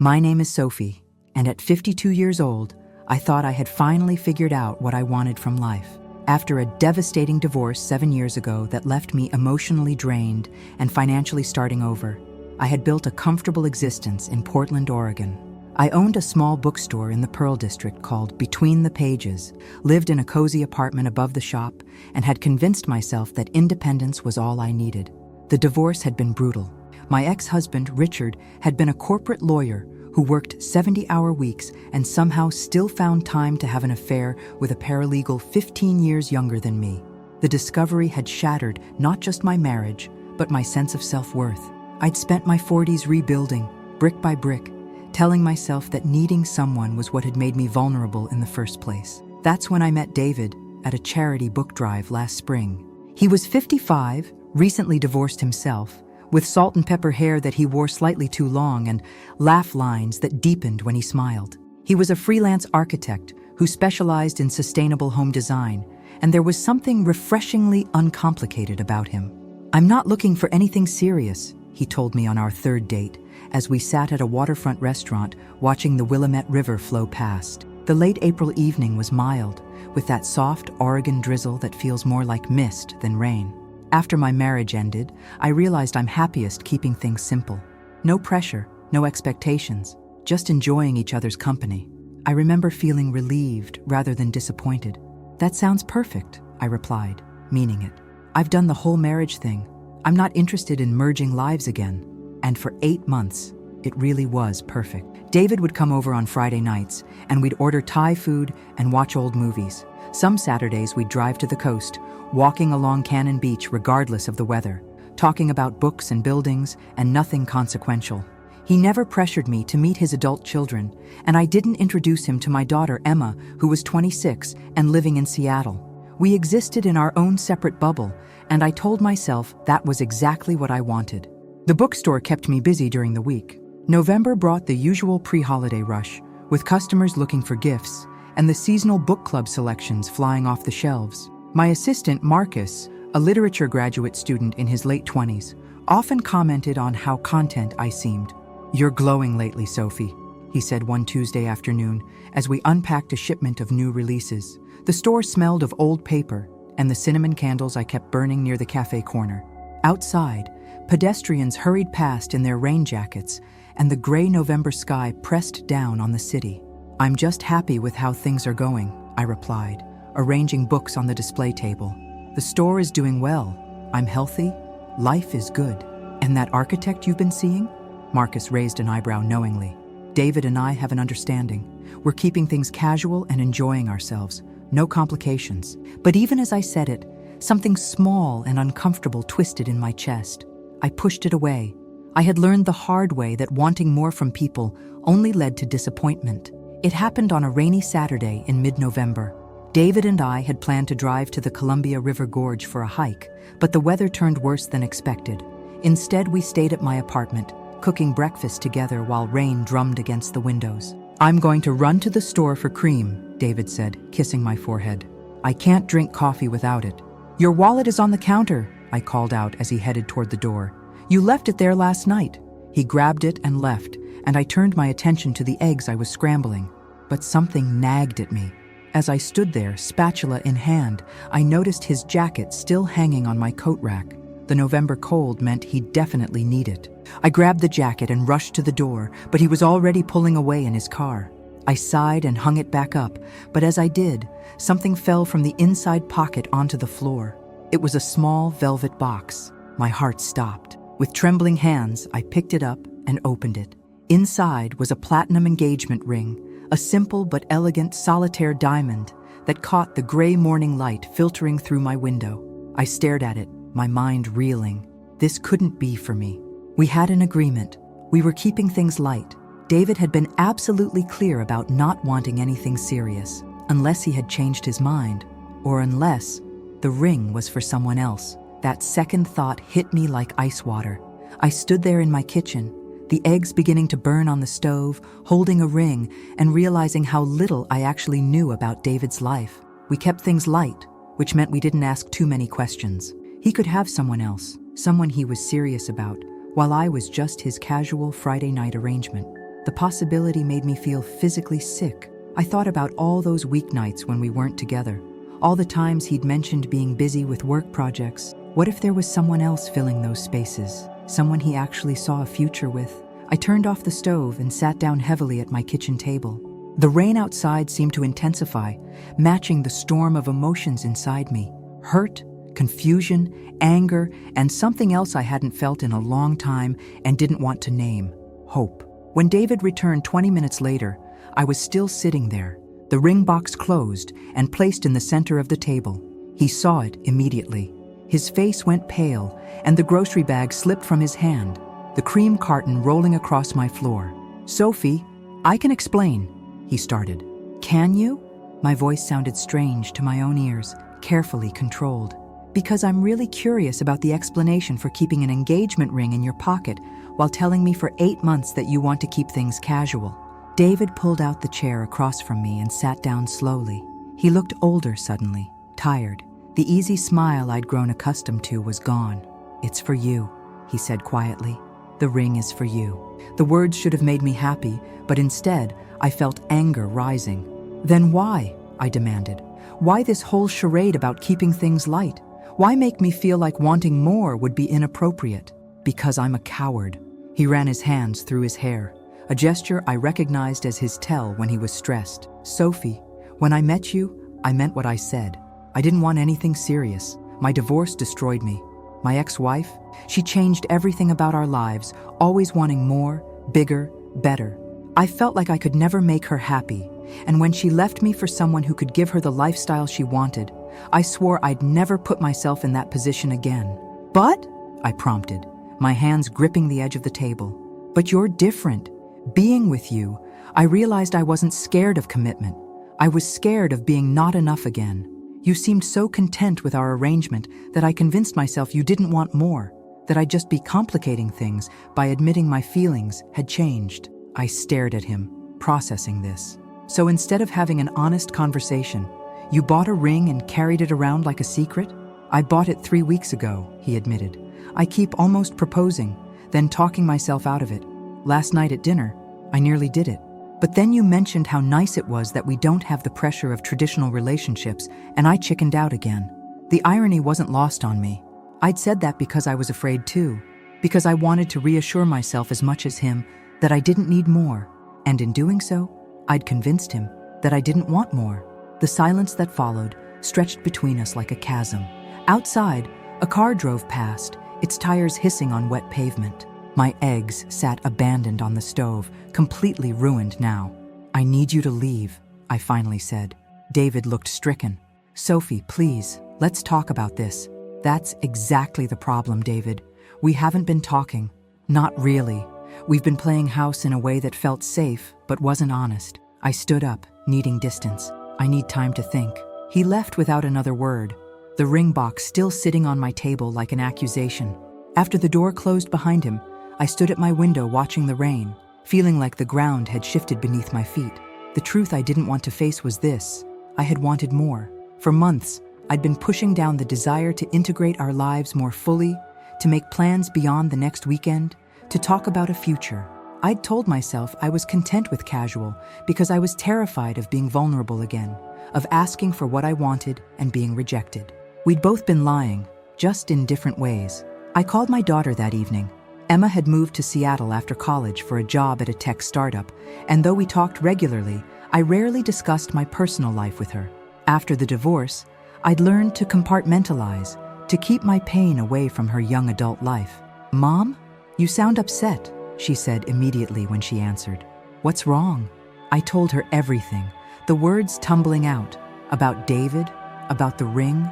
My name is Sophie, and at 52 years old, I thought I had finally figured out what I wanted from life. After a devastating divorce 7 years ago that left me emotionally drained and financially starting over, I had built a comfortable existence in Portland, Oregon. I owned a small bookstore in the Pearl District called Between the Pages, lived in a cozy apartment above the shop, and had convinced myself that independence was all I needed. The divorce had been brutal. My ex-husband, Richard, had been a corporate lawyer who worked 70-hour weeks and somehow still found time to have an affair with a paralegal 15 years younger than me. The discovery had shattered not just my marriage, but my sense of self-worth. I'd spent my 40s rebuilding, brick by brick, telling myself that needing someone was what had made me vulnerable in the first place. That's when I met David at a charity book drive last spring. He was 55, recently divorced himself, with salt and pepper hair that he wore slightly too long and laugh lines that deepened when he smiled. He was a freelance architect who specialized in sustainable home design, and there was something refreshingly uncomplicated about him. "I'm not looking for anything serious," he told me on our third date, as we sat at a waterfront restaurant watching the Willamette River flow past. The late April evening was mild, with that soft Oregon drizzle that feels more like mist than rain. After my marriage ended, I realized I'm happiest keeping things simple. No pressure, no expectations, just enjoying each other's company. I remember feeling relieved rather than disappointed. "That sounds perfect," I replied, meaning it. "I've done the whole marriage thing. I'm not interested in merging lives again." And for 8 months, it really was perfect. David would come over on Friday nights, and we'd order Thai food and watch old movies. Some Saturdays we'd drive to the coast, walking along Cannon Beach regardless of the weather, talking about books and buildings and nothing consequential. He never pressured me to meet his adult children, and I didn't introduce him to my daughter Emma, who was 26 and living in Seattle. We existed in our own separate bubble, and I told myself that was exactly what I wanted. The bookstore kept me busy during the week. November brought the usual pre-holiday rush, with customers looking for gifts and the seasonal book club selections flying off the shelves. My assistant, Marcus, a literature graduate student in his late 20s, often commented on how content I seemed. "You're glowing lately, Sophie," he said one Tuesday afternoon as we unpacked a shipment of new releases. The store smelled of old paper and the cinnamon candles I kept burning near the cafe corner. Outside, pedestrians hurried past in their rain jackets, and the gray November sky pressed down on the city. "I'm just happy with how things are going," I replied, arranging books on the display table. "The store is doing well. I'm healthy. Life is good." "And that architect you've been seeing?" Marcus raised an eyebrow knowingly. "David and I have an understanding. We're keeping things casual and enjoying ourselves. No complications." But even as I said it, something small and uncomfortable twisted in my chest. I pushed it away. I had learned the hard way that wanting more from people only led to disappointment. It happened on a rainy Saturday in mid-November. David and I had planned to drive to the Columbia River Gorge for a hike, but the weather turned worse than expected. Instead, we stayed at my apartment, cooking breakfast together while rain drummed against the windows. "I'm going to run to the store for cream," David said, kissing my forehead. "I can't drink coffee without it." "Your wallet is on the counter," I called out as he headed toward the door. "You left it there last night." He grabbed it and left, and I turned my attention to the eggs I was scrambling. But something nagged at me. As I stood there, spatula in hand, I noticed his jacket still hanging on my coat rack. The November cold meant he'd definitely need it. I grabbed the jacket and rushed to the door, but he was already pulling away in his car. I sighed and hung it back up, but as I did, something fell from the inside pocket onto the floor. It was a small velvet box. My heart stopped. With trembling hands, I picked it up and opened it. Inside was a platinum engagement ring, a simple but elegant solitaire diamond that caught the gray morning light filtering through my window. I stared at it, my mind reeling. This couldn't be for me. We had an agreement. We were keeping things light. David had been absolutely clear about not wanting anything serious, unless he had changed his mind, or unless the ring was for someone else. That second thought hit me like ice water. I stood there in my kitchen, the eggs beginning to burn on the stove, holding a ring and realizing how little I actually knew about David's life. We kept things light, which meant we didn't ask too many questions. He could have someone else, someone he was serious about, while I was just his casual Friday night arrangement. The possibility made me feel physically sick. I thought about all those weeknights when we weren't together, all the times he'd mentioned being busy with work projects. What if there was someone else filling those spaces, someone he actually saw a future with? I turned off the stove and sat down heavily at my kitchen table. The rain outside seemed to intensify, matching the storm of emotions inside me. Hurt, confusion, anger, and something else I hadn't felt in a long time and didn't want to name: hope. When David returned 20 minutes later, I was still sitting there, the ring box closed and placed in the center of the table. He saw it immediately. His face went pale, and the grocery bag slipped from his hand, the cream carton rolling across my floor. "Sophie, I can explain," he started. "Can you?" My voice sounded strange to my own ears, carefully controlled. "Because I'm really curious about the explanation for keeping an engagement ring in your pocket while telling me for 8 months that you want to keep things casual." David pulled out the chair across from me and sat down slowly. He looked older suddenly, tired. The easy smile I'd grown accustomed to was gone. "It's for you," he said quietly. "The ring is for you." The words should have made me happy, but instead, I felt anger rising. "Then why?" I demanded. "Why this whole charade about keeping things light? Why make me feel like wanting more would be inappropriate?" "Because I'm a coward." He ran his hands through his hair, a gesture I recognized as his tell when he was stressed. "Sophie, when I met you, I meant what I said. I didn't want anything serious. My divorce destroyed me. My ex-wife, she changed everything about our lives, always wanting more, bigger, better. I felt like I could never make her happy, and when she left me for someone who could give her the lifestyle she wanted, I swore I'd never put myself in that position again." "But?" I prompted, my hands gripping the edge of the table. "But you're different. Being with you, I realized I wasn't scared of commitment. I was scared of being not enough again. You seemed so content with our arrangement that I convinced myself you didn't want more, that I'd just be complicating things by admitting my feelings had changed." I stared at him, processing this. "So instead of having an honest conversation, you bought a ring and carried it around like a secret?" "I bought it 3 weeks ago," he admitted. "I keep almost proposing, then talking myself out of it. Last night at dinner, I nearly did it. But then you mentioned how nice it was that we don't have the pressure of traditional relationships, and I chickened out again." The irony wasn't lost on me. I'd said that because I was afraid too, because I wanted to reassure myself as much as him that I didn't need more, and in doing so, I'd convinced him that I didn't want more. The silence that followed stretched between us like a chasm. Outside, a car drove past, its tires hissing on wet pavement. My eggs sat abandoned on the stove, completely ruined now. "I need you to leave," I finally said. David looked stricken. "Sophie, please, let's talk about this." "That's exactly the problem, David. We haven't been talking. Not really. We've been playing house in a way that felt safe, but wasn't honest." I stood up, needing distance. "I need time to think." He left without another word, the ring box still sitting on my table like an accusation. After the door closed behind him, I stood at my window watching the rain, feeling like the ground had shifted beneath my feet. The truth I didn't want to face was this: I had wanted more. For months, I'd been pushing down the desire to integrate our lives more fully, to make plans beyond the next weekend, to talk about a future. I'd told myself I was content with casual because I was terrified of being vulnerable again, of asking for what I wanted and being rejected. We'd both been lying, just in different ways. I called my daughter that evening. Emma had moved to Seattle after college for a job at a tech startup, and though we talked regularly, I rarely discussed my personal life with her. After the divorce, I'd learned to compartmentalize, to keep my pain away from her young adult life. "Mom, you sound upset," she said immediately when she answered. "What's wrong?" I told her everything, the words tumbling out, about David, about the ring,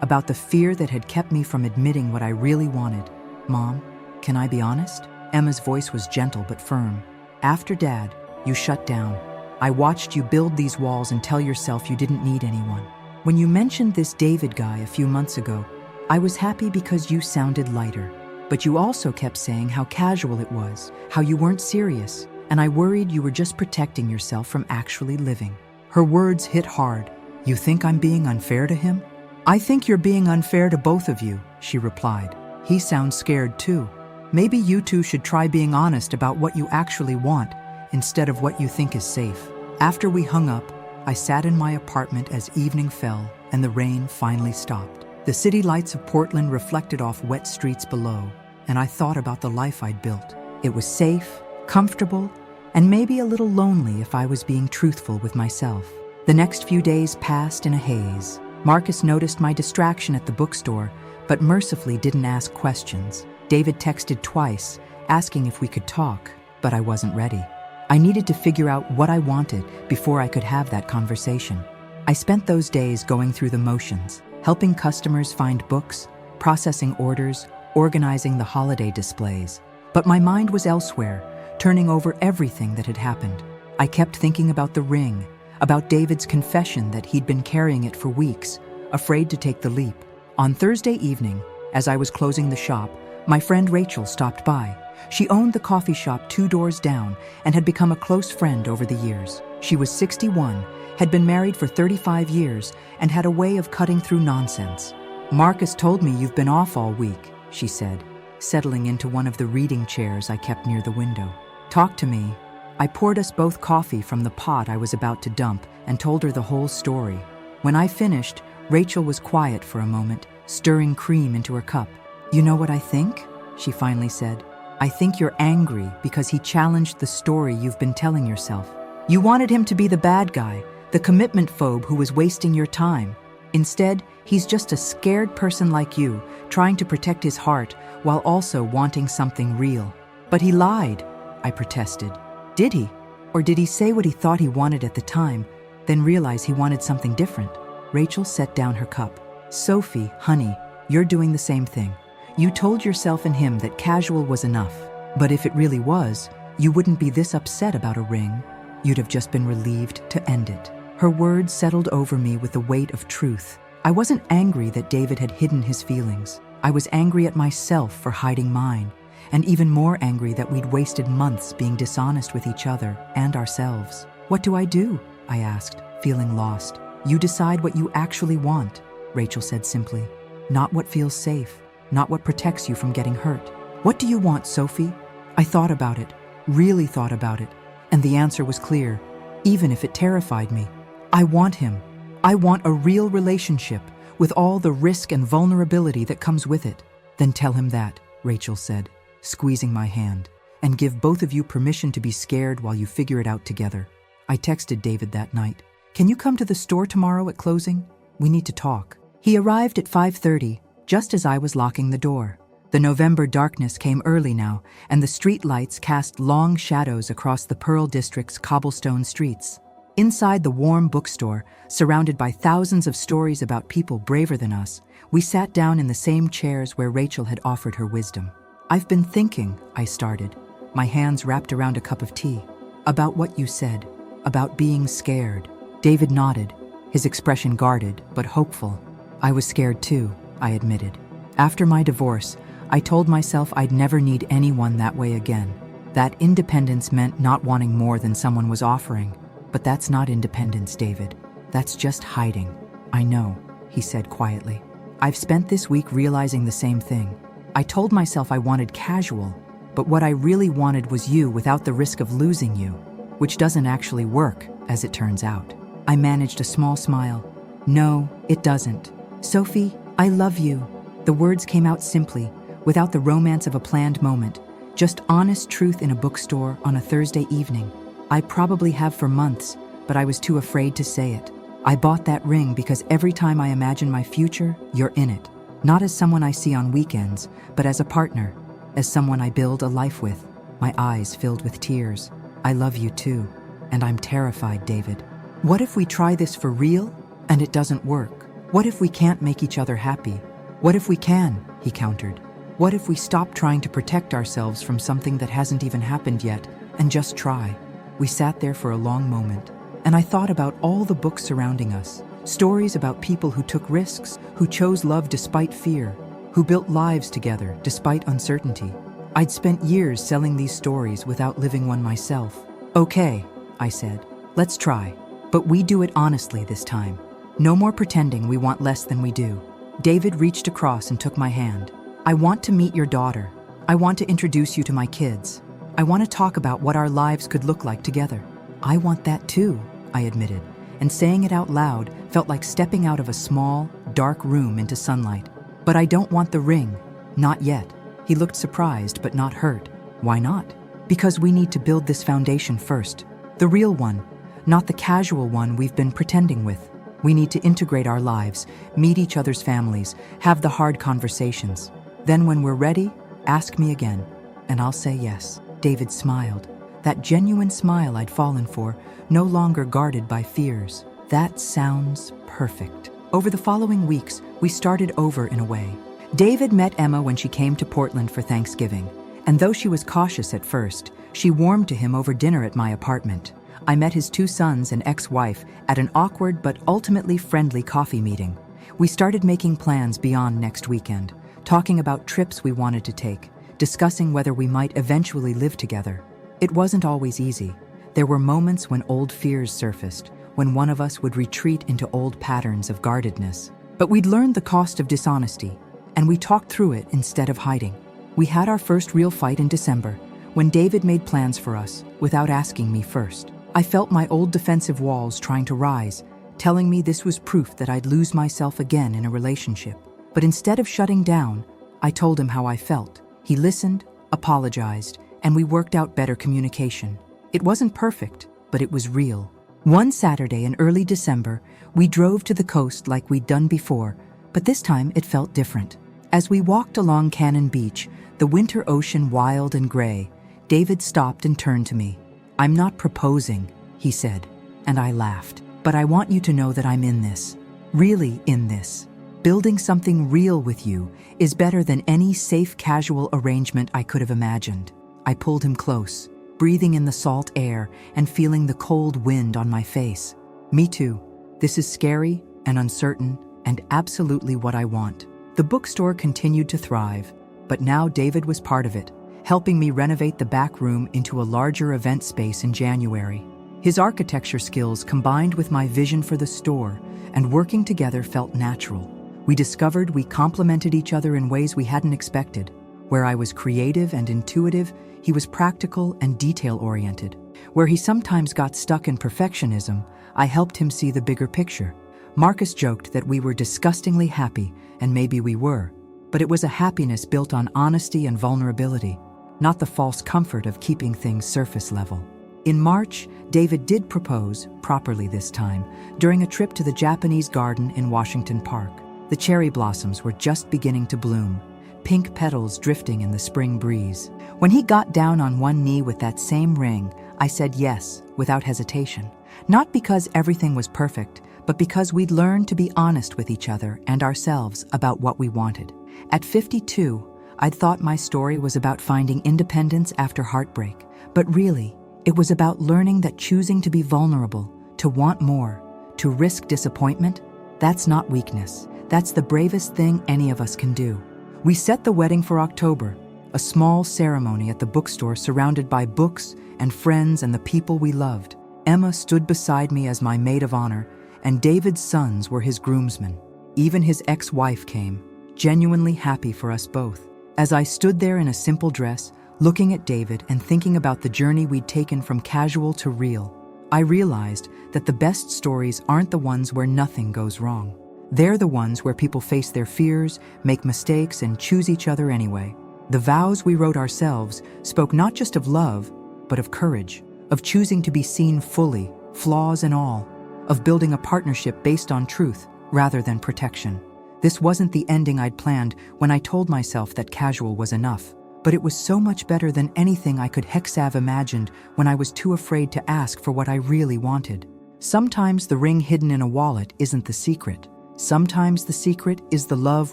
about the fear that had kept me from admitting what I really wanted. "Mom, can I be honest?" Emma's voice was gentle but firm. "After Dad, you shut down. I watched you build these walls and tell yourself you didn't need anyone. When you mentioned this David guy a few months ago, I was happy because you sounded lighter. But you also kept saying how casual it was, how you weren't serious, and I worried you were just protecting yourself from actually living." Her words hit hard. "You think I'm being unfair to him?" "I think you're being unfair to both of you," she replied. "He sounds scared too. Maybe you two should try being honest about what you actually want, instead of what you think is safe. After we hung up, I sat in my apartment as evening fell and the rain finally stopped. The city lights of Portland reflected off wet streets below, and I thought about the life I'd built. It was safe, comfortable, and maybe a little lonely if I was being truthful with myself. The next few days passed in a haze. Marcus noticed my distraction at the bookstore, but mercifully didn't ask questions. David texted twice, asking if we could talk, but I wasn't ready. I needed to figure out what I wanted before I could have that conversation. I spent those days going through the motions, helping customers find books, processing orders, organizing the holiday displays. But my mind was elsewhere, turning over everything that had happened. I kept thinking about the ring, about David's confession that he'd been carrying it for weeks, afraid to take the leap. On Thursday evening, as I was closing the shop, my friend Rachel stopped by. She owned the coffee shop 2 doors down and had become a close friend over the years. She was 61, had been married for 35 years, and had a way of cutting through nonsense. "Marcus told me you've been off all week," she said, settling into one of the reading chairs I kept near the window. "Talk to me." I poured us both coffee from the pot I was about to dump and told her the whole story. When I finished, Rachel was quiet for a moment, stirring cream into her cup. "You know what I think?" she finally said. "I think you're angry because he challenged the story you've been telling yourself. You wanted him to be the bad guy, the commitment phobe who was wasting your time. Instead, he's just a scared person like you, trying to protect his heart while also wanting something real." "But he lied," I protested. "Did he? Or did he say what he thought he wanted at the time, then realize he wanted something different?" Rachel set down her cup. "Sophie, honey, you're doing the same thing. You told yourself and him that casual was enough. But if it really was, you wouldn't be this upset about a ring. You'd have just been relieved to end it." Her words settled over me with the weight of truth. I wasn't angry that David had hidden his feelings. I was angry at myself for hiding mine, and even more angry that we'd wasted months being dishonest with each other and ourselves. "What do I do?" I asked, feeling lost. "You decide what you actually want," Rachel said simply. "Not what feels safe, not what protects you from getting hurt. What do you want, Sophie?" I thought about it, really thought about it, and the answer was clear, even if it terrified me. I want him. I want a real relationship with all the risk and vulnerability that comes with it. "Then tell him that," Rachel said, squeezing my hand, "and give both of you permission to be scared while you figure it out together." I texted David that night. "Can you come to the store tomorrow at closing? We need to talk." He arrived at 5:30, just as I was locking the door. The November darkness came early now, and the street lights cast long shadows across the Pearl District's cobblestone streets. Inside the warm bookstore, surrounded by thousands of stories about people braver than us, we sat down in the same chairs where Rachel had offered her wisdom. "I've been thinking," I started, my hands wrapped around a cup of tea, "about what you said, about being scared." David nodded, his expression guarded but hopeful. "I was scared too," I admitted. "After my divorce, I told myself I'd never need anyone that way again. That independence meant not wanting more than someone was offering. But that's not independence, David. That's just hiding." "I know," he said quietly. "I've spent this week realizing the same thing. I told myself I wanted casual, but what I really wanted was you without the risk of losing you, which doesn't actually work, as it turns out." I managed a small smile. "No, it doesn't. Sophie, I love you." The words came out simply, without the romance of a planned moment, just honest truth in a bookstore on a Thursday evening. I probably have for months, but I was too afraid to say it. I bought that ring because every time I imagine my future, you're in it. Not as someone I see on weekends, but as a partner, as someone I build a life with. My eyes filled with tears. "I love you too, and I'm terrified, David. What if we try this for real, and it doesn't work? What if we can't make each other happy? What if we can?" he countered. "What if we stop trying to protect ourselves from something that hasn't even happened yet, and just try?" We sat there for a long moment, and I thought about all the books surrounding us, stories about people who took risks, who chose love despite fear, who built lives together despite uncertainty. I'd spent years selling these stories without living one myself. "Okay," I said, "let's try. But we do it honestly this time. No more pretending we want less than we do." David reached across and took my hand. "I want to meet your daughter. I want to introduce you to my kids. I want to talk about what our lives could look like together." "I want that too," I admitted, and saying it out loud felt like stepping out of a small, dark room into sunlight. "But I don't want the ring. Not yet." He looked surprised but not hurt. "Why not?" "Because we need to build this foundation first. The real one, not the casual one we've been pretending with. We need to integrate our lives, meet each other's families, have the hard conversations. Then when we're ready, ask me again, and I'll say yes." David smiled. That genuine smile I'd fallen for, no longer guarded by fears. "That sounds perfect." Over the following weeks, we started over in a way. David met Emma when she came to Portland for Thanksgiving, and though she was cautious at first, she warmed to him over dinner at my apartment. I met his 2 sons and ex-wife at an awkward but ultimately friendly coffee meeting. We started making plans beyond next weekend, talking about trips we wanted to take, discussing whether we might eventually live together. It wasn't always easy. There were moments when old fears surfaced, when one of us would retreat into old patterns of guardedness. But we'd learned the cost of dishonesty, and we talked through it instead of hiding. We had our first real fight in December, when David made plans for us without asking me first. I felt my old defensive walls trying to rise, telling me this was proof that I'd lose myself again in a relationship. But instead of shutting down, I told him how I felt. He listened, apologized, and we worked out better communication. It wasn't perfect, but it was real. One Saturday in early December, we drove to the coast like we'd done before, but this time it felt different. As we walked along Cannon Beach, the winter ocean wild and gray, David stopped and turned to me. "I'm not proposing," he said, and I laughed. "But I want you to know that I'm in this. Really in this. Building something real with you is better than any safe, casual arrangement I could have imagined." I pulled him close, breathing in the salt air and feeling the cold wind on my face. "Me too. This is scary and uncertain and absolutely what I want." The bookstore continued to thrive, but now David was part of it, helping me renovate the back room into a larger event space in January. His architecture skills combined with my vision for the store, and working together felt natural. We discovered we complemented each other in ways we hadn't expected. Where I was creative and intuitive, he was practical and detail-oriented. Where he sometimes got stuck in perfectionism, I helped him see the bigger picture. Marcus joked that we were disgustingly happy, and maybe we were, but it was a happiness built on honesty and vulnerability, not the false comfort of keeping things surface level. In March, David did propose, properly this time, during a trip to the Japanese garden in Washington Park. The cherry blossoms were just beginning to bloom, pink petals drifting in the spring breeze. When he got down on one knee with that same ring, I said yes, without hesitation. Not because everything was perfect, but because we'd learned to be honest with each other and ourselves about what we wanted. At 52, I'd thought my story was about finding independence after heartbreak, but really, it was about learning that choosing to be vulnerable, to want more, to risk disappointment, that's not weakness. That's the bravest thing any of us can do. We set the wedding for October, a small ceremony at the bookstore surrounded by books and friends and the people we loved. Emma stood beside me as my maid of honor, and David's sons were his groomsmen. Even his ex-wife came, genuinely happy for us both. As I stood there in a simple dress, looking at David and thinking about the journey we'd taken from casual to real, I realized that the best stories aren't the ones where nothing goes wrong. They're the ones where people face their fears, make mistakes, and choose each other anyway. The vows we wrote ourselves spoke not just of love, but of courage, of choosing to be seen fully, flaws and all, of building a partnership based on truth rather than protection. This wasn't the ending I'd planned when I told myself that casual was enough, but it was so much better than anything I could hexav imagined when I was too afraid to ask for what I really wanted. Sometimes the ring hidden in a wallet isn't the secret. Sometimes the secret is the love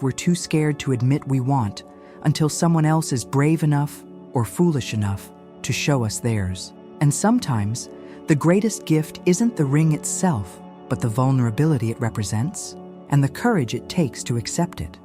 we're too scared to admit we want until someone else is brave enough or foolish enough to show us theirs. And sometimes the greatest gift isn't the ring itself, but the vulnerability it represents and the courage it takes to accept it.